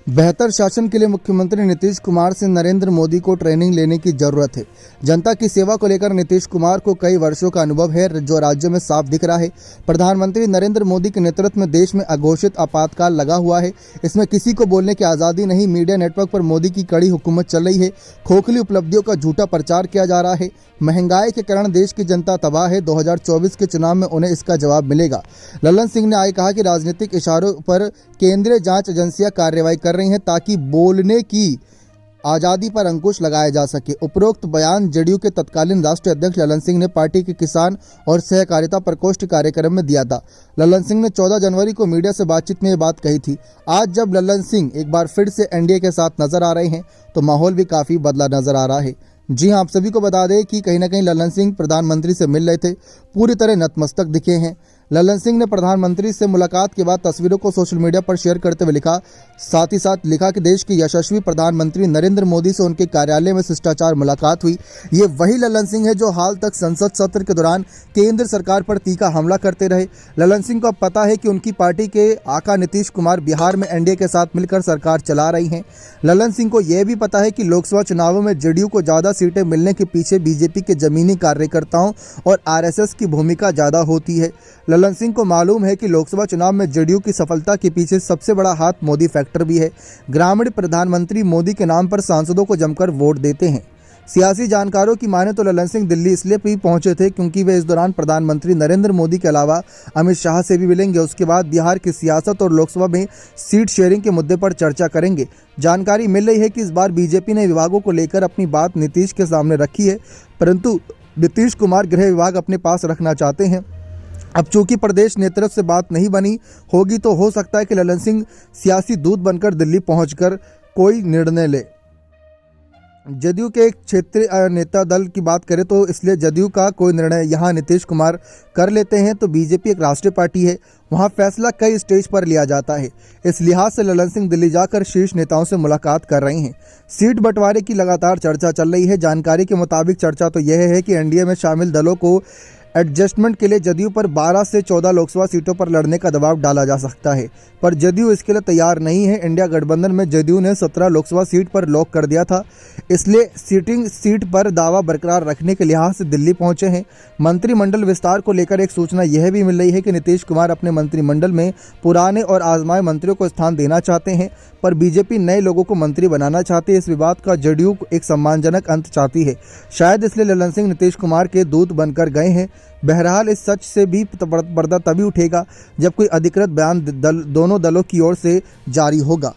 बेहतर शासन के लिए मुख्यमंत्री नीतीश कुमार से नरेंद्र मोदी को ट्रेनिंग लेने की जरूरत है। जनता की सेवा को लेकर नीतीश कुमार को कई वर्षों का अनुभव है, जो राज्य में साफ दिख रहा है। प्रधानमंत्री नरेंद्र मोदी के नेतृत्व में देश में अघोषित आपातकाल लगा हुआ है। इसमें किसी को बोलने की आज़ादी नहीं। मीडिया नेटवर्क पर मोदी की कड़ी हुकूमत चल रही है। खोखली उपलब्धियों का झूठा प्रचार किया जा रहा है। महंगाई के कारण देश की जनता तबाह है। 2024 के चुनाव में उन्हें इसका जवाब मिलेगा। लल्लन सिंह ने आगे कहा कि राजनीतिक इशारों पर केंद्रीय जांच एजेंसियां कार्रवाई कर रही हैं ताकि बोलने की आज़ादी पर अंकुश लगाया जा सके। उपरोक्त बयान जेडीयू के तत्कालीन राष्ट्रीय अध्यक्ष लल्लन सिंह ने पार्टी के किसान और सहकारिता प्रकोष्ठ कार्यक्रम में दिया था। लल्लन सिंह ने 14 जनवरी को मीडिया से बातचीत में ये बात कही थी। आज जब लल्लन सिंह एक बार फिर से एनडीए के साथ नजर आ रहे हैं तो माहौल भी काफ़ी बदला नजर आ रहा है। जी हाँ, आप सभी को बता दें कि कहीं ना कहीं लल्लन सिंह प्रधानमंत्री से मिल रहे थे, पूरी तरह नतमस्तक दिखे हैं। लल्लन सिंह ने प्रधानमंत्री से मुलाकात के बाद तस्वीरों को सोशल मीडिया पर शेयर करते हुए लिखा, साथ ही साथ लिखा कि देश के यशस्वी प्रधानमंत्री नरेंद्र मोदी से उनके कार्यालय में शिष्टाचार मुलाकात हुई। ये वही लल्लन सिंह है जो हाल तक संसद सत्र के दौरान केंद्र सरकार पर तीखा हमला करते रहे। लल्लन सिंह को अब पता है कि उनकी पार्टी के आका नीतीश कुमार बिहार में एनडीए के साथ मिलकर सरकार चला रही हैं। लल्लन सिंह को यह भी पता है कि लोकसभा चुनावों में जेडीयू को ज़्यादा सीटें मिलने के पीछे बीजेपी के जमीनी कार्यकर्ताओं और आरएसएस की भूमिका ज़्यादा होती है। लल्लन सिंह को मालूम है कि लोकसभा चुनाव में जेडीयू की सफलता के पीछे सबसे बड़ा हाथ मोदी फैक्टर भी है। ग्रामीण प्रधानमंत्री मोदी के नाम पर सांसदों को जमकर वोट देते हैं। सियासी जानकारों की माने तो लल्लन सिंह दिल्ली इसलिए भी पहुंचे थे क्योंकि वे इस दौरान प्रधानमंत्री नरेंद्र मोदी के अलावा अमित शाह से भी मिलेंगे। उसके बाद बिहार की सियासत और लोकसभा में सीट शेयरिंग के मुद्दे पर चर्चा करेंगे। जानकारी मिल रही है कि इस बार बीजेपी ने विभागों को लेकर अपनी बात नीतीश के सामने रखी है, परंतु नीतीश कुमार गृह विभाग अपने पास रखना चाहते हैं। अब चूंकि प्रदेश नेतृत्व से बात नहीं बनी होगी तो हो सकता है कि लल्लन सिंह सियासी दूत बनकर दिल्ली पहुंचकर कोई निर्णय ले। जदयू के एक क्षेत्रीय नेता दल की बात करें तो इसलिए जदयू का कोई निर्णय यहाँ नीतीश कुमार कर लेते हैं तो बीजेपी एक राष्ट्रीय पार्टी है, वहाँ फैसला कई स्टेज पर लिया जाता है। इस लिहाज से लल्लन सिंह दिल्ली जाकर शीर्ष नेताओं से मुलाकात कर रहे हैं। सीट बंटवारे की लगातार चर्चा चल रही है। जानकारी के मुताबिक चर्चा तो यह है कि एनडीए में शामिल दलों को एडजस्टमेंट के लिए जदयू पर 12 से 14 लोकसभा सीटों पर लड़ने का दबाव डाला जा सकता है, पर जदयू इसके लिए तैयार नहीं है। इंडिया गठबंधन में जदयू ने 17 लोकसभा सीट पर लॉक कर दिया था, इसलिए सिटिंग सीट पर दावा बरकरार रखने के लिहाज से दिल्ली पहुंचे हैं। मंत्रिमंडल विस्तार को लेकर एक सूचना यह भी मिल रही है कि नीतीश कुमार अपने मंत्रिमंडल में पुराने और आजमाए मंत्रियों को स्थान देना चाहते हैं, पर बीजेपी नए लोगों को मंत्री बनाना चाहती है। इस विवाद का जदयू एक सम्मानजनक अंत चाहती है। शायद इसलिए लल्लन सिंह नीतीश कुमार के दूत बनकर गए हैं। बहरहाल इस सच से भी पर्दा तभी उठेगा जब कोई अधिकृत बयान दोनों दलों की ओर से जारी होगा।